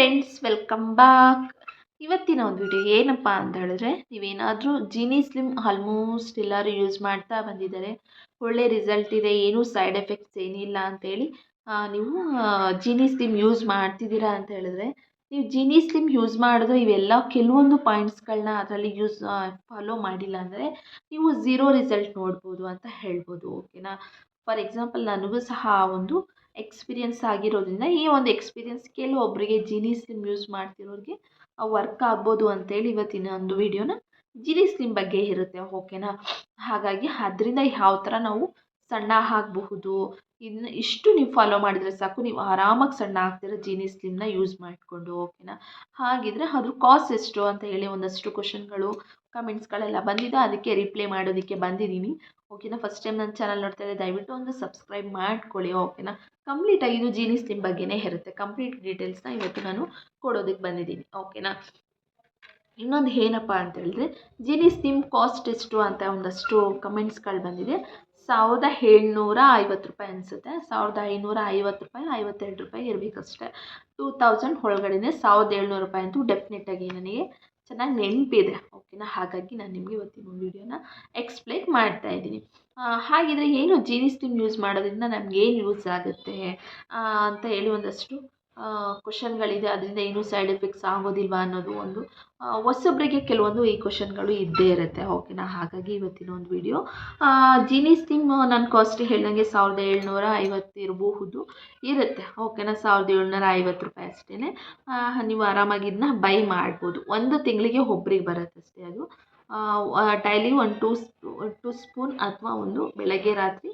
Friends, welcome back. ಇವತ್ತಿನ ಒಂದು video ಏನಪ್ಪ ಅಂತ ಹೇಳಿದ್ರೆ, ನೀವೇನಾದರೂ ಜೀನಿ ಸ್ಲಿಮ್ ಆಲ್ಮೋಸ್ಟ್ ಎಲ್ಲರೂ ಯೂಸ್ ಮಾಡ್ತಾ ಬಂದಿದ್ದಾರೆ, ಒಳ್ಳೆ ರಿಸಲ್ಟ್ ಇದೆ, ಏನೂ ಸೈಡ್ ಎಫೆಕ್ಟ್ಸ್ ಏನಿಲ್ಲ ಅಂತೇಳಿ ನೀವು ಜೀನಿ ಸ್ಲಿಮ್ ಯೂಸ್ ಮಾಡ್ತಿದ್ದೀರಾ ಅಂತ ಹೇಳಿದ್ರೆ, ನೀವು ಜೀನಿ ಸ್ಲಿಮ್ ಯೂಸ್ ಮಾಡಿದ್ರೆ ಇವೆಲ್ಲ ಕೆಲವೊಂದು ಪಾಯಿಂಟ್ಸ್ಗಳನ್ನ ಅದರಲ್ಲಿ ಫಾಲೋ ಮಾಡಿಲ್ಲ ಅಂದರೆ ನೀವು ಝೀರೋ ರಿಸಲ್ಟ್ ನೋಡ್ಬೋದು ಅಂತ ಹೇಳ್ಬೋದು. ಓಕೆನಾ. ಫಾರ್ ಎಕ್ಸಾಂಪಲ್, ನನಗೂ ಸಹ ಒಂದು ಎಕ್ಸ್ಪೀರಿಯನ್ಸ್ ಆಗಿರೋದ್ರಿಂದ ಈ ಒಂದು ಎಕ್ಸ್ಪೀರಿಯನ್ಸ್ ಕೆಲವೊಬ್ಬರಿಗೆ ಜೀನಿ ಸ್ಲಿಮ್ ಯೂಸ್ ಮಾಡ್ತಿರೋರಿಗೆ ವರ್ಕ್ ಆಗ್ಬೋದು ಅಂತೇಳಿ ಇವತ್ತಿನ ಒಂದು ವಿಡಿಯೋನ ಜೀನಿ ಸ್ಲಿಮ್ ಬಗ್ಗೆ ಇರುತ್ತೆ. ಓಕೆನಾ. ಹಾಗಾಗಿ ಅದರಿಂದ ಯಾವ ಥರ ನಾವು ಸಣ್ಣ ಆಗಬಹುದು, ಇಷ್ಟು ನೀವು ಫಾಲೋ ಮಾಡಿದರೆ ಸಾಕು, ನೀವು ಆರಾಮಾಗಿ ಸಣ್ಣ ಆಗ್ತಿರೋ ಜೀನಿ ಸ್ಲಿಮ್ನ ಯೂಸ್ ಮಾಡಿಕೊಂಡು. ಓಕೆನಾ. ಹಾಗಿದ್ರೆ ಅದ್ರ ಕಾಸ್ಟ್ ಎಷ್ಟು ಅಂತ ಹೇಳಿ ಒಂದಷ್ಟು ಕ್ವಶನ್ಗಳು ಕಮೆಂಟ್ಸ್ಗಳೆಲ್ಲ ಬಂದಿದೆ, ಅದಕ್ಕೆ ರಿಪ್ಲೈ ಮಾಡೋದಕ್ಕೆ ಬಂದಿದ್ದೀನಿ. ಓಕೆನಾ. ಫಸ್ಟ್ ಟೈಮ್ ನನ್ನ ಚಾನಲ್ ನೋಡ್ತಾ ಇದ್ದರೆ ದಯವಿಟ್ಟು ಒಂದು ಸಬ್ಸ್ಕ್ರೈಬ್ ಮಾಡ್ಕೊಳ್ಳಿ. ಓಕೆನಾ. ಕಂಪ್ಲೀಟಾಗಿ ಇದು ಜೀನಿ ಸ್ಲಿಮ್ ಬಗ್ಗೆನೇ ಇರುತ್ತೆ. ಕಂಪ್ಲೀಟ್ ಡೀಟೇಲ್ಸ್ನ ಇವತ್ತು ನಾನು ಕೊಡೋದಕ್ಕೆ ಬಂದಿದ್ದೀನಿ. ಓಕೆನಾ. ಇನ್ನೊಂದು ಏನಪ್ಪ ಅಂತ ಹೇಳಿದ್ರೆ, ಜೀನಿ ಸ್ಲಿಮ್ ಕಾಸ್ಟ್ ಎಷ್ಟು ಅಂತ ಒಂದಷ್ಟು ಕಮೆಂಟ್ಸ್ಗಳು ಬಂದಿದೆ. 1750 ರೂಪಾಯಿ ಅನಿಸುತ್ತೆ. 1550 ರೂಪಾಯಿ, 52 ರೂಪಾಯಿ ಇರಬೇಕಷ್ಟೇ. 2000 ಒಳಗಡೆನೆ. 1700 ರೂಪಾಯಿ ಅಂತೂ ಡೆಫಿನೆಟಾಗಿ ನನಗೆ ಚೆನ್ನಾಗಿ ನೆನಪಿದೆ. ಓಕೆನಾ. ಹಾಗಾಗಿ ನಾನು ನಿಮಗೆ ಇವತ್ತಿನ ವೀಡಿಯೋನ ಎಕ್ಸ್ಪ್ಲೈನ್ ಮಾಡ್ತಾ ಇದ್ದೀನಿ. ಹಾಗಿದ್ರೆ ಏನು ಜೀನಿ ಸ್ಲಿಮ್ ಯೂಸ್ ಮಾಡೋದ್ರಿಂದ ನಮ್ಗೆ ಏನು ಯೂಸ್ ಆಗುತ್ತೆ ಅಂತ ಹೇಳಿ ಒಂದಷ್ಟು ಕ್ವಶನ್ಗಳಿದೆ. ಅದರಿಂದ ಏನೂ ಸೈಡ್ ಎಫೆಕ್ಟ್ಸ್ ಆಗೋದಿಲ್ವಾ ಅನ್ನೋದು ಒಂದು ಹೊಸೊಬ್ಬರಿಗೆ ಕೆಲವೊಂದು ಈ ಕ್ವಶನ್ಗಳು ಇದ್ದೇ ಇರುತ್ತೆ. ಓಕೆನಾ. ಹಾಗಾಗಿ ಇವತ್ತಿನ ಒಂದು ವಿಡಿಯೋ ಜೀನಿ ಸ್ಲಿಮ್ ನನ್ನ ಕಾಸ್ಟ್ ಹೇಳ್ದಂಗೆ 1750 ಇರಬಹುದು ಇರುತ್ತೆ. ಓಕೆನಾ. 1750 ರೂಪಾಯಿ ಅಷ್ಟೇ. ನೀವು ಆರಾಮಾಗಿ ಇದನ್ನ ಬೈ ಮಾಡ್ಬೋದು. ಒಂದು ತಿಂಗಳಿಗೆ ಒಬ್ರಿಗೆ ಬರುತ್ತಷ್ಟೇ ಅದು. ಡೈಲಿ ಒಂದು ಟೂ ಸ್ಪೂನ್ ಅಥವಾ ಒಂದು ಬೆಳಗ್ಗೆ ರಾತ್ರಿ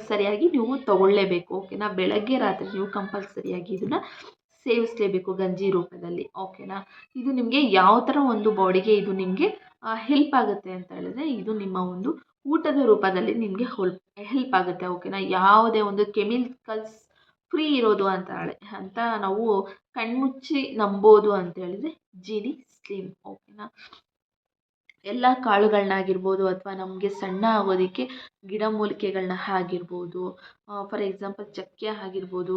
ಸರಿಯಾಗಿ ನೀವು ತೊಗೊಳ್ಳೇಬೇಕು. ಓಕೆನಾ. ಬೆಳಗ್ಗೆ ರಾತ್ರಿ ನೀವು ಕಂಪಲ್ಸರಿಯಾಗಿ ಇದನ್ನು ಸೇವಿಸಲೇಬೇಕು ಗಂಜಿ ರೂಪದಲ್ಲಿ. ಓಕೆನಾ. ಇದು ನಿಮಗೆ ಯಾವ ಥರ ಒಂದು ಬಾಡಿಗೆ ಇದು ನಿಮಗೆ ಹೆಲ್ಪ್ ಆಗುತ್ತೆ ಅಂತ ಹೇಳಿದ್ರೆ, ಇದು ನಿಮ್ಮ ಒಂದು ಊಟದ ರೂಪದಲ್ಲಿ ನಿಮಗೆ ಹೆಲ್ಪ್ ಆಗುತ್ತೆ. ಓಕೆನಾ. ಯಾವುದೇ ಒಂದು ಕೆಮಿಕಲ್ಸ್ ಫ್ರೀ ಇರೋದು ಅಂತ ನಾವು ಕಣ್ಮುಚ್ಚಿ ನಂಬೋದು ಅಂತ ಹೇಳಿದ್ರೆ ಜೀನಿ ಸ್ಲಿಮ್. ಓಕೆನಾ. ಎಲ್ಲ ಕಾಳುಗಳನ್ನಾಗಿರ್ಬೋದು ಅಥವಾ ನಮಗೆ ಸಣ್ಣ ಆಗೋದಕ್ಕೆ ಗಿಡಮೂಲಿಕೆಗಳನ್ನ ಆಗಿರ್ಬೋದು, ಫಾರ್ ಎಕ್ಸಾಂಪಲ್ ಚಕ್ಕೆ ಆಗಿರ್ಬೋದು,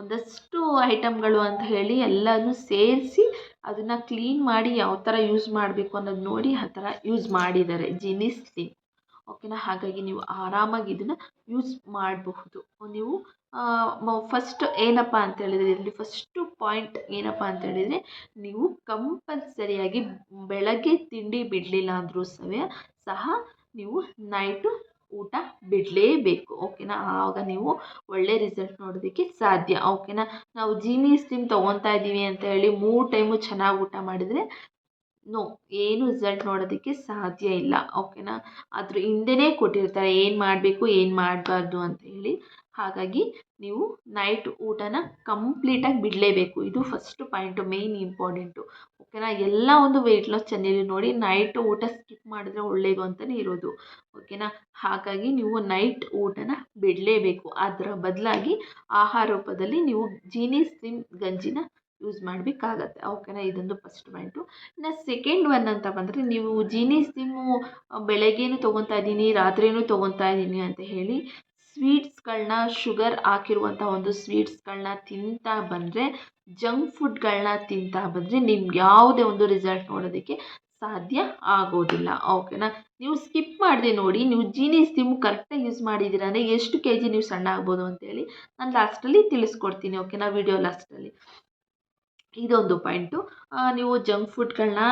ಒಂದಷ್ಟು ಐಟಮ್ಗಳು ಅಂತ ಹೇಳಿ ಎಲ್ಲನೂ ಸೇರಿಸಿ ಅದನ್ನು ಕ್ಲೀನ್ ಮಾಡಿ ಯಾವ ಥರ ಯೂಸ್ ಮಾಡಬೇಕು ಅನ್ನೋದು ನೋಡಿ ಆ ಥರ ಯೂಸ್ ಮಾಡಿದ್ದಾರೆ ಜೀನಿ ಸ್ಲಿಮ್. ಓಕೆನಾ. ಹಾಗಾಗಿ ನೀವು ಆರಾಮಾಗಿ ಇದನ್ನು ಯೂಸ್ ಮಾಡಬಹುದು. ನೀವು ಫಸ್ಟ್ ಏನಪ್ಪ ಅಂತ ಹೇಳಿದರೆ, ಇದರಲ್ಲಿ ಫಸ್ಟು ಪಾಯಿಂಟ್ ಏನಪ್ಪ ಅಂತ ಹೇಳಿದರೆ, ನೀವು ಕಂಪಲ್ಸರಿಯಾಗಿ ಬೆಳಗ್ಗೆ ತಿಂಡಿ ಬಿಡಲಿಲ್ಲ ಅಂದರೂ ಸಹ ನೀವು ನೈಟು ಊಟ ಬಿಡಲೇಬೇಕು. ಓಕೆನಾ. ಆವಾಗ ನೀವು ಒಳ್ಳೆ ರಿಸಲ್ಟ್ ನೋಡೋದಕ್ಕೆ ಸಾಧ್ಯ. ಓಕೆನಾ. ನಾವು ಜೀನಿ ಸ್ಲಿಮ್ ತೊಗೊತಾ ಇದ್ದೀವಿ ಅಂತ ಹೇಳಿ 3 ಟೈಮು ಚೆನ್ನಾಗಿ ಊಟ ಮಾಡಿದರೆ ಏನು ರಿಸಲ್ಟ್ ನೋಡೋದಕ್ಕೆ ಸಾಧ್ಯ ಇಲ್ಲ. ಓಕೆನಾ. ಅದ್ರ ಹಿಂದೆನೇ ಕೊಟ್ಟಿರ್ತಾರೆ ಏನು ಮಾಡಬೇಕು ಏನು ಮಾಡಬಾರ್ದು ಅಂತ ಹೇಳಿ. ಹಾಗಾಗಿ ನೀವು ನೈಟ್ ಊಟನ ಕಂಪ್ಲೀಟಾಗಿ ಬಿಡಲೇಬೇಕು. ಇದು ಫಸ್ಟ್ ಪಾಯಿಂಟು, ಮೇಯ್ನ್ ಇಂಪಾರ್ಟೆಂಟು. ಓಕೆನಾ. ಎಲ್ಲ ಒಂದು ವೆಯ್ಟ್ ಲಾಸ್ ಚಾನೆಲ್ ನೋಡಿ ನೈಟ್ ಊಟ ಸ್ಕಿಪ್ ಮಾಡಿದ್ರೆ ಒಳ್ಳೆಯದು ಅಂತಲೇ ಇರೋದು. ಓಕೆನಾ. ಹಾಗಾಗಿ ನೀವು ನೈಟ್ ಊಟನ ಬಿಡಲೇಬೇಕು. ಅದರ ಬದಲಾಗಿ ಆಹಾರ ರೂಪದಲ್ಲಿ ನೀವು ಜೀನಿ ಸ್ಲಿಮ್ ಗಂಜಿನ ಯೂಸ್ ಮಾಡಬೇಕಾಗತ್ತೆ. ಓಕೆನಾ. ಇದೊಂದು ಫಸ್ಟ್ ಪಾಯಿಂಟು. ಇನ್ನು ಸೆಕೆಂಡ್ ಒನ್ ಅಂತ ಬಂದರೆ, ನೀವು ಜೀನಿ ಸ್ಲಿಮ್ಮು ಬೆಳಗ್ಗೆನೂ ತೊಗೊತಾ ಇದ್ದೀನಿ ರಾತ್ರಿನೂ ತೊಗೊತಾ ಇದ್ದೀನಿ ಅಂತ ಹೇಳಿ ಸ್ವೀಟ್ಸ್ಗಳನ್ನ, ಶುಗರ್ ಹಾಕಿರುವಂಥ ಒಂದು ಸ್ವೀಟ್ಸ್ಗಳನ್ನ ತಿಂತಾ ಬಂದರೆ, ಜಂಕ್ ಫುಡ್ಗಳನ್ನ ತಿಂತಾ ಬಂದರೆ ನಿಮ್ಗೆ ಯಾವುದೇ ಒಂದು ರಿಸಲ್ಟ್ ನೋಡೋದಕ್ಕೆ ಸಾಧ್ಯ ಆಗೋದಿಲ್ಲ. ಓಕೆನಾ. ನೀವು ಸ್ಕಿಪ್ ಮಾಡದೆ ನೋಡಿ, ನೀವು ಜೀನಿ ಸ್ಲಿಮ್ ಕರೆಕ್ಟಾಗಿ ಯೂಸ್ ಮಾಡಿದ್ದೀರ ಅಂದರೆ ಎಷ್ಟು kg ನೀವು ಸಣ್ಣ ಆಗ್ಬೋದು ಅಂತೇಳಿ ನಾನು ಲಾಸ್ಟಲ್ಲಿ ತಿಳಿಸ್ಕೊಡ್ತೀನಿ. ಓಕೆನಾ. ವಿಡಿಯೋ ಲಾಸ್ಟಲ್ಲಿ ಇದೊಂದು ಪಾಯಿಂಟು. ನೀವು ಜಂಕ್ ಫುಡ್ಗಳನ್ನ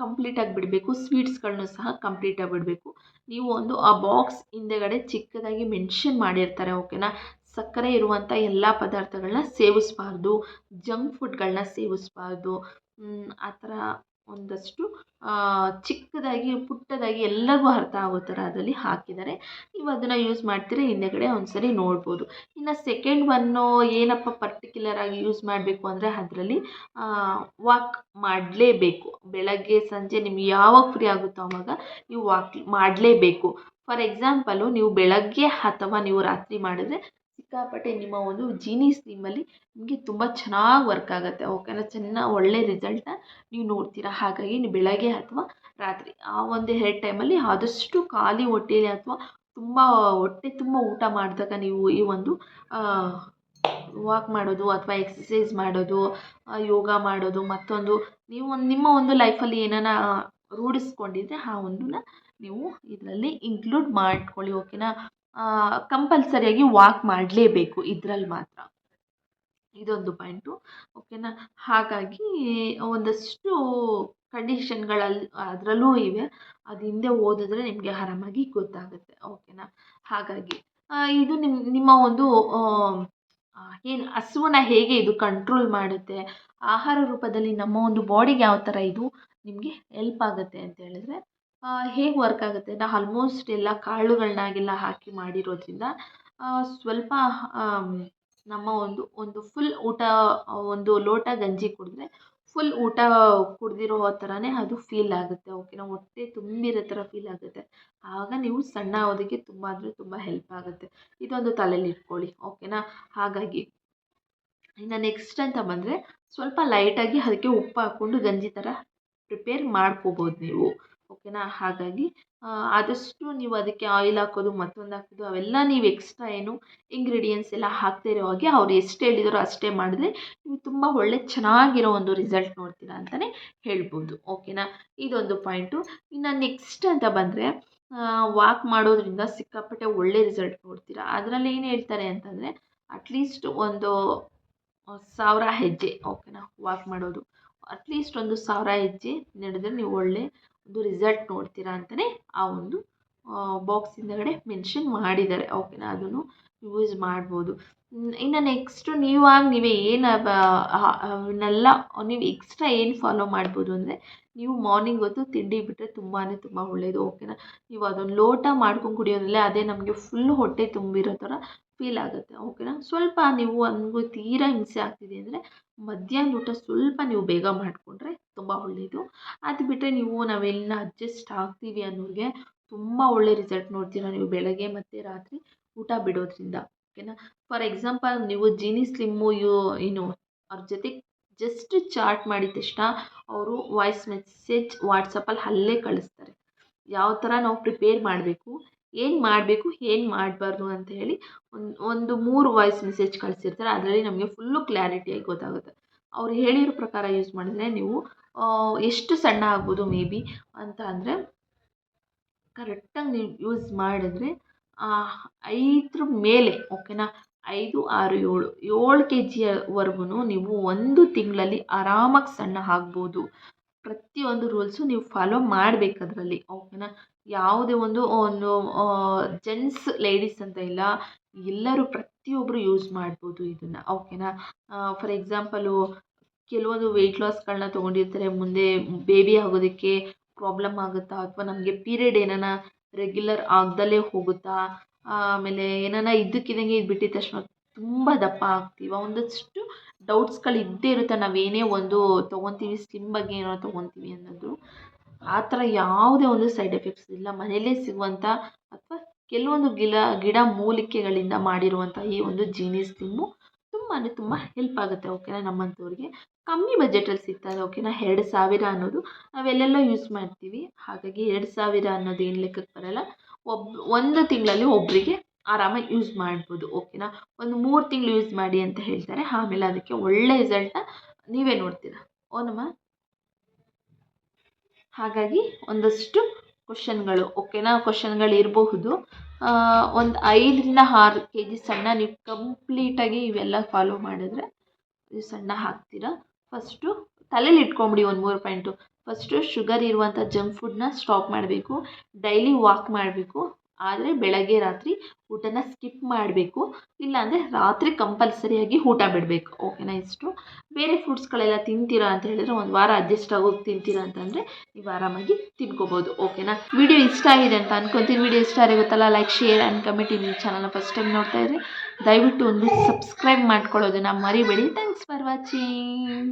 ಕಂಪ್ಲೀಟಾಗಿ ಬಿಡಬೇಕು. ಸ್ವೀಟ್ಸ್ಗಳನ್ನೂ ಸಹ ಕಂಪ್ಲೀಟಾಗಿ ಬಿಡಬೇಕು. ನೀವು ಆ ಬಾಕ್ಸ್ ಹಿಂದೆಗಡೆ ಚಿಕ್ಕದಾಗಿ ಮೆನ್ಷನ್ ಮಾಡಿರ್ತಾರೆ. ಓಕೆನಾ. ಸಕ್ಕರೆ ಇರುವಂಥ ಎಲ್ಲ ಪದಾರ್ಥಗಳನ್ನ ಸೇವಿಸಬಾರ್ದು, ಜಂಕ್ ಫುಡ್ಗಳನ್ನ ಸೇವಿಸಬಾರ್ದು. ಆ ಥರ ಒಂದಷ್ಟು ಚಿಕ್ಕದಾಗಿ ಪುಟ್ಟದಾಗಿ ಎಲ್ಲರಿಗೂ ಅರ್ಥ ಆಗೋ ಥರ ಅದರಲ್ಲಿ ಹಾಕಿದ್ದಾರೆ. ನೀವು ಅದನ್ನು ಯೂಸ್ ಮಾಡ್ತೀರಾ ಹಿಂದೆಗಡೆ ಒಂದ್ಸರಿ ನೋಡ್ಬೋದು. ಇನ್ನು ಸೆಕೆಂಡ್ ಒನ್ನು ಏನಪ್ಪ ಪರ್ಟಿಕ್ಯುಲರಾಗಿ ಯೂಸ್ ಮಾಡಬೇಕು ಅಂದರೆ, ಅದರಲ್ಲಿ ವಾಕ್ ಮಾಡಲೇಬೇಕು. ಬೆಳಗ್ಗೆ ಸಂಜೆ ನಿಮ್ಗೆ ಯಾವಾಗ ಫ್ರೀ ಆಗುತ್ತೋ ಆವಾಗ ನೀವು ವಾಕ್ ಮಾಡಲೇಬೇಕು. ಫಾರ್ ಎಕ್ಸಾಂಪಲು, ನೀವು ಬೆಳಗ್ಗೆ ಅಥವಾ ನೀವು ರಾತ್ರಿ ಮಾಡಿದ್ರೆ ಸಿಕ್ಕಾಪಟ್ಟೆ ನಿಮ್ಮ ಒಂದು ಜೀನಿ ಸ್ಲಿಮ್ಮಲ್ಲಿ ನಿಮಗೆ ತುಂಬ ಚೆನ್ನಾಗಿ ವರ್ಕ್ ಆಗುತ್ತೆ. ಓಕೆನಾ. ಒಳ್ಳೆ ರಿಸಲ್ಟ್ನ ನೀವು ನೋಡ್ತೀರಾ. ಹಾಗಾಗಿ ನೀವು ಬೆಳಗ್ಗೆ ಅಥವಾ ರಾತ್ರಿ ಆ ಒಂದು 2 ಟೈಮಲ್ಲಿ ಆದಷ್ಟು ಖಾಲಿ ಹೊಟ್ಟೆಯಲ್ಲಿ ಅಥವಾ ತುಂಬ ಹೊಟ್ಟೆ ತುಂಬ ಊಟ ಮಾಡಿದಾಗ ನೀವು ಈ ಒಂದು ವಾಕ್ ಮಾಡೋದು ಅಥವಾ ಎಕ್ಸಸೈಸ್ ಮಾಡೋದು, ಯೋಗ ಮಾಡೋದು, ಮತ್ತೊಂದು ನೀವು ನಿಮ್ಮ ಒಂದು ಲೈಫಲ್ಲಿ ಏನಾನ ರೂಢಿಸ್ಕೊಂಡಿದ್ರೆ ಆ ಒಂದನ್ನ ನೀವು ಇದರಲ್ಲಿ ಇನ್ಕ್ಲೂಡ್ ಮಾಡ್ಕೊಳ್ಳಿ. ಓಕೆನಾ. ಕಂಪಲ್ಸರಿಯಾಗಿ ವಾಕ್ ಮಾಡಲೇಬೇಕು ಇದರಲ್ಲಿ ಮಾತ್ರ. ಇದೊಂದು ಪಾಯಿಂಟು. ಓಕೆನಾ. ಹಾಗಾಗಿ ಒಂದಷ್ಟು ಕಂಡೀಷನ್ಗಳಲ್ಲಿ ಅದರಲ್ಲೂ ಇವೆ. ಅದು ಹಿಂದೆ ಓದಿದ್ರೆ ನಿಮಗೆ ಆರಾಮಾಗಿ ಗೊತ್ತಾಗುತ್ತೆ. ಓಕೆನಾ. ಹಾಗಾಗಿ ಇದು ನಿಮ್ಮ ಒಂದು ಏನು ಹಸುವನ್ನ ಹೇಗೆ ಇದು ಕಂಟ್ರೋಲ್ ಮಾಡುತ್ತೆ, ಆಹಾರ ರೂಪದಲ್ಲಿ ನಮ್ಮ ಒಂದು ಬಾಡಿಗೆ ಯಾವ ಥರ ಇದು ನಿಮಗೆ ಹೆಲ್ಪ್ ಆಗುತ್ತೆ ಅಂತ ಹೇಳಿದ್ರೆ ಹೇಗೆ ವರ್ಕ್ ಆಗುತ್ತೆ ನಾ ಆಲ್ಮೋಸ್ಟ್ ಎಲ್ಲ ಕಾಳುಗಳನ್ನಾಗೆಲ್ಲ ಹಾಕಿ ಮಾಡಿರೋದ್ರಿಂದ ಸ್ವಲ್ಪ ನಮ್ಮ ಒಂದು ಫುಲ್ ಊಟ, ಒಂದು ಲೋಟ ಗಂಜಿ ಕುಡಿದ್ರೆ ಫುಲ್ ಊಟ ಕುಡ್ದಿರೋ ಥರನೇ ಅದು ಫೀಲ್ ಆಗುತ್ತೆ. ಓಕೆನಾ. ಹೊಟ್ಟೆ ತುಂಬಿರೋ ಥರ ಫೀಲ್ ಆಗುತ್ತೆ. ಆಗ ನೀವು ಸಣ್ಣ ಆಗೋದಕ್ಕೆ ತುಂಬ ಅಂದರೆ ತುಂಬ ಹೆಲ್ಪ್ ಆಗುತ್ತೆ. ಇದೊಂದು ತಲೆಯಲ್ಲಿ ಇಟ್ಕೊಳ್ಳಿ. ಓಕೆನಾ. ಹಾಗಾಗಿ ಇನ್ನು ನೆಕ್ಸ್ಟ್ ಅಂತ ಬಂದರೆ ಸ್ವಲ್ಪ ಲೈಟಾಗಿ ಅದಕ್ಕೆ ಉಪ್ಪು ಹಾಕ್ಕೊಂಡು ಗಂಜಿ ಥರ ಪ್ರಿಪೇರ್ ಮಾಡ್ಕೋಬೋದು ನೀವು. ಓಕೆನಾ. ಹಾಗಾಗಿ ಆದಷ್ಟು ನೀವು ಅದಕ್ಕೆ ಆಯಿಲ್ ಹಾಕೋದು, ಮತ್ತೊಂದು ಹಾಕೋದು ಅವೆಲ್ಲ ನೀವು ಎಕ್ಸ್ಟ್ರಾ ಏನು ಇಂಗ್ರೀಡಿಯೆಂಟ್ಸ್ ಎಲ್ಲ ಹಾಕ್ತಾ ಇರೋ ಹಾಗೆ ಅವ್ರು ಎಷ್ಟು ಹೇಳಿದಾರೋ ಅಷ್ಟೇ ಮಾಡಿದ್ರೆ ನೀವು ತುಂಬ ಒಳ್ಳೆ ಚೆನ್ನಾಗಿರೋ ಒಂದು ರಿಸಲ್ಟ್ ನೋಡ್ತೀರಾ ಅಂತಲೇ ಹೇಳ್ಬೋದು. ಓಕೆನಾ. ಇದೊಂದು ಪಾಯಿಂಟು. ಇನ್ನು ನೆಕ್ಸ್ಟ್ ಅಂತ ಬಂದರೆ ವಾಕ್ ಮಾಡೋದ್ರಿಂದ ಸಿಕ್ಕಾಪಟ್ಟೆ ಒಳ್ಳೆ ರಿಸಲ್ಟ್ ನೋಡ್ತೀರಾ. ಅದರಲ್ಲಿ ಏನು ಹೇಳ್ತಾರೆ ಅಂತಂದರೆ ಅಟ್ಲೀಸ್ಟ್ ಒಂದು 1000 ಹೆಜ್ಜೆ. ಓಕೆನಾ. ವಾಕ್ ಮಾಡೋದು ಅಟ್ಲೀಸ್ಟ್ ಒಂದು 1000 ಹೆಜ್ಜೆ ನಡೆದ್ರೆ ನೀವು ಒಳ್ಳೆ ಒಂದು ರಿಸಲ್ಟ್ ನೋಡ್ತೀರಾ ಅಂತಲೇ ಆ ಒಂದು ಬಾಕ್ಸ್ ಹಿಂದಗಡೆ ಮೆನ್ಷನ್ ಮಾಡಿದ್ದಾರೆ. ಓಕೆನಾ. ಅದನ್ನು ಯೂಸ್ ಮಾಡ್ಬೋದು. ಇನ್ನು ನೆಕ್ಸ್ಟು ನೀವೇ ಏನು ಅವನ್ನೆಲ್ಲ ನೀವು ಎಕ್ಸ್ಟ್ರಾ ಏನು ಫಾಲೋ ಮಾಡ್ಬೋದು ಅಂದರೆ ನೀವು ಮಾರ್ನಿಂಗ್ ಹೊತ್ತು ತಿಂಡಿ ಬಿಟ್ಟರೆ ತುಂಬಾ ತುಂಬ ಒಳ್ಳೆಯದು. ಓಕೆನಾ. ನೀವು ಅದೊಂದು ಲೋಟ ಮಾಡ್ಕೊಂಡು ಕುಡಿಯೋದ್ರಲ್ಲೇ ಅದೇ ನಮಗೆ ಫುಲ್ ಹೊಟ್ಟೆ ತುಂಬಿರೋ ಥರ ಫೀಲ್ ಆಗುತ್ತೆ. ಓಕೆನಾ. ಸ್ವಲ್ಪ ನೀವು ಹಂಗೂ ತೀರಾ ಹಿಂಸೆ ಆಗ್ತಿದೆ ಅಂದರೆ ಮಧ್ಯಾಹ್ನದ ಊಟ ಸ್ವಲ್ಪ ನೀವು ಬೇಗ ಮಾಡಿಕೊಂಡ್ರೆ ತುಂಬ ಒಳ್ಳೆಯದು. ಅದು ಬಿಟ್ಟರೆ ನಾವೆಲ್ಲ ಅಡ್ಜಸ್ಟ್ ಆಗ್ತೀವಿ ಅನ್ನೋರಿಗೆ ತುಂಬ ಒಳ್ಳೆ ರಿಸಲ್ಟ್ ನೋಡ್ತೀರಾ ನೀವು ಬೆಳಗ್ಗೆ ಮತ್ತು ರಾತ್ರಿ ಊಟ ಬಿಡೋದ್ರಿಂದ. ಓಕೆನಾ. ಫಾರ್ ಎಕ್ಸಾಂಪಲ್ ನೀವು ಜೀನಿ ಸ್ಲಿಮ್ಮು ಏನು ಅವ್ರ ಜೊತೆ ಜಸ್ಟ್ ಚಾಟ್ ಮಾಡಿದ ತಕ್ಷಣ ಅವರು ವಾಯ್ಸ್ ಮೆಸೇಜ್ ವಾಟ್ಸಪ್ಪಲ್ಲಿ ಅಲ್ಲೇ ಕಳಿಸ್ತಾರೆ. ಯಾವ ಥರ ನಾವು ಪ್ರಿಪೇರ್ ಮಾಡಬೇಕು, ಏನು ಮಾಡಬಾರ್ದು ಅಂತ ಹೇಳಿ ಒಂದು 3 ವಾಯ್ಸ್ ಮೆಸೇಜ್ ಕಳಿಸಿರ್ತಾರೆ. ಅದರಲ್ಲಿ ನಮಗೆ ಫುಲ್ಲು ಕ್ಲಾರಿಟಿಯಾಗಿ ಗೊತ್ತಾಗುತ್ತೆ. ಅವ್ರು ಹೇಳಿರೋ ಪ್ರಕಾರ ಯೂಸ್ ಮಾಡಿದ್ರೆ ನೀವು ಎಷ್ಟು ಸಣ್ಣ ಆಗ್ಬೋದು ಮೇ ಬಿ ಅಂತ ಅಂದರೆ ಕರೆಕ್ಟಾಗಿ ನೀವು ಯೂಸ್ ಮಾಡಿದ್ರೆ 5 ಮೇಲೆ. ಓಕೆನಾ. 5, 6, 7 kgವರೆಗೂ ನೀವು 1 ತಿಂಗಳಲ್ಲಿ ಆರಾಮಾಗಿ ಸಣ್ಣ ಆಗ್ಬೋದು. ಪ್ರತಿಯೊಂದು ರೂಲ್ಸು ನೀವು ಫಾಲೋ ಮಾಡಬೇಕು ಅದರಲ್ಲಿ. ಓಕೆನಾ. ಯಾವುದೇ ಒಂದು ಜೆಂಟ್ಸ್ ಲೇಡೀಸ್ ಅಂತ ಇಲ್ಲ, ಎಲ್ಲರೂ ಪ್ರತಿಯೊಬ್ಬರು ಯೂಸ್ ಮಾಡ್ಬೋದು ಇದನ್ನು. ಓಕೆನಾ. ಫಾರ್ ಎಕ್ಸಾಂಪಲು ಕೆಲವೊಂದು ವೆಯ್ಟ್ ಲಾಸ್ಗಳನ್ನ ತೊಗೊಂಡಿರ್ತಾರೆ, ಮುಂದೆ ಬೇಬಿ ಆಗೋದಕ್ಕೆ ಪ್ರಾಬ್ಲಮ್ ಆಗುತ್ತಾ, ಅಥವಾ ನಮಗೆ ಪೀರಿಯಡ್ ಏನಾನ ರೆಗ್ಯುಲರ್ ಆಗ್ದಲೇ ಹೋಗುತ್ತಾ, ಆಮೇಲೆ ಏನಾನ ಇದ್ದಕ್ಕಿದ್ದಂಗೆ ಇದು ಬಿಟ್ಟಿದ ತಕ್ಷಣ ತುಂಬ ದಪ್ಪ ಆಗ್ತೀವ, ಒಂದಷ್ಟು ಡೌಟ್ಸ್ಗಳು ಇದ್ದೇ ಇರುತ್ತೆ. ನಾವೇನೇ ಒಂದು ತೊಗೊತೀವಿ ಸ್ಲಿಮ್ ಬಗ್ಗೆ ಏನೋ ತೊಗೊತೀವಿ ಅನ್ನೋದು ಆ ಥರ ಯಾವುದೇ ಒಂದು ಸೈಡ್ ಎಫೆಕ್ಟ್ಸ್ ಇಲ್ಲ. ಮನೆಯಲ್ಲೇ ಸಿಗುವಂಥ ಅಥವಾ ಕೆಲವೊಂದು ಗಿಡ ಮೂಲಿಕೆಗಳಿಂದ ಮಾಡಿರುವಂಥ ಈ ಒಂದು ಜೀನಿ ಸ್ಲಿಮ್ಮು ತುಂಬ ಹೆಲ್ಪ್ ಆಗುತ್ತೆ. ಓಕೆನಾ. ನಮ್ಮಂಥವ್ರಿಗೆ ಕಮ್ಮಿ ಬಜೆಟಲ್ಲಿ ಸಿಗ್ತದೆ. ಓಕೆನಾ. 2000 ಅನ್ನೋದು ನಾವೆಲ್ಲೆಲ್ಲೋ ಯೂಸ್ ಮಾಡ್ತೀವಿ. ಹಾಗಾಗಿ 2000 ಅನ್ನೋದು ಏನು ಲೆಕ್ಕಕ್ಕೆ ಬರೋಲ್ಲ. 1 ತಿಂಗಳಲ್ಲಿ ಒಬ್ಬರಿಗೆ ಆರಾಮಾಗಿ ಯೂಸ್ ಮಾಡ್ಬೋದು. ಓಕೆನಾ. ಒಂದು 3 ತಿಂಗಳು ಯೂಸ್ ಮಾಡಿ ಅಂತ ಹೇಳ್ತಾರೆ. ಆಮೇಲೆ ಅದಕ್ಕೆ ಒಳ್ಳೆ ರಿಸಲ್ಟ್ನ ನೀವೇ ನೋಡ್ತೀರಾ. ಓನಮ್ಮ. ಹಾಗಾಗಿ ಒಂದಷ್ಟು ಕ್ವಶನ್ಗಳು. ಓಕೆನಾ. ಕ್ವಶನ್ಗಳು ಇರಬಹುದು. ಒಂದು 5ರಿಂದ 6 kg ಸಣ್ಣ ನೀವು ಕಂಪ್ಲೀಟಾಗಿ ಇವೆಲ್ಲ ಫಾಲೋ ಮಾಡಿದ್ರೆ ನೀವು ಸಣ್ಣ ಆಗ್ತೀರಾ. ಫಸ್ಟು ತಲೆಯಲ್ಲಿ ಇಟ್ಕೊಂಬಿಡಿ ಒಂದು 3 ಪಾಯಿಂಟು. ಫಸ್ಟು ಶುಗರ್ ಇರುವಂಥ ಜಂಕ್ ಫುಡ್ನ ಸ್ಟಾಪ್ ಮಾಡಬೇಕು. ಡೈಲಿ ವಾಕ್ ಮಾಡಬೇಕು. ಆದರೆ ಬೆಳಗ್ಗೆ ರಾತ್ರಿ ಊಟನ ಸ್ಕಿಪ್ ಮಾಡಬೇಕು. ಇಲ್ಲಾಂದರೆ ರಾತ್ರಿ ಕಂಪಲ್ಸರಿಯಾಗಿ ಊಟ ಬಿಡಬೇಕು. ಓಕೆನಾ. ಇಷ್ಟು ಬೇರೆ ಫ್ರೂಟ್ಸ್ಗಳೆಲ್ಲ ತಿಂತೀರಾ ಅಂತ ಹೇಳಿದ್ರೆ ಒಂದು ವಾರ ಅಡ್ಜಸ್ಟ್ ಆಗೋಗಿ ತಿಂತೀರಾ ಅಂತಂದರೆ ನೀವು ಆರಾಮಾಗಿ ತಿನ್ಕೋಬೋದು. ಓಕೆನಾ. ವಿಡಿಯೋ ಇಷ್ಟ ಆಗಿದೆ ಅಂತ ಅನ್ಕೊತೀನಿ. ವಿಡಿಯೋ ಇಷ್ಟ ಆಗಿ ಗೊತ್ತಲ್ಲ, ಲೈಕ್, ಶೇರ್ ಆ್ಯಂಡ್ ಕಮೆಂಟ್. ಈ ಚಾನಲ್ನ ಫಸ್ಟ್ ಟೈಮ್ ನೋಡ್ತಾ ಇದ್ದರೆ ದಯವಿಟ್ಟು ಒಂದು ಸಬ್ಸ್ಕ್ರೈಬ್ ಮಾಡ್ಕೊಳ್ಳೋದನ್ನ ಮರಿಬೇಡಿ. Thanks for watching.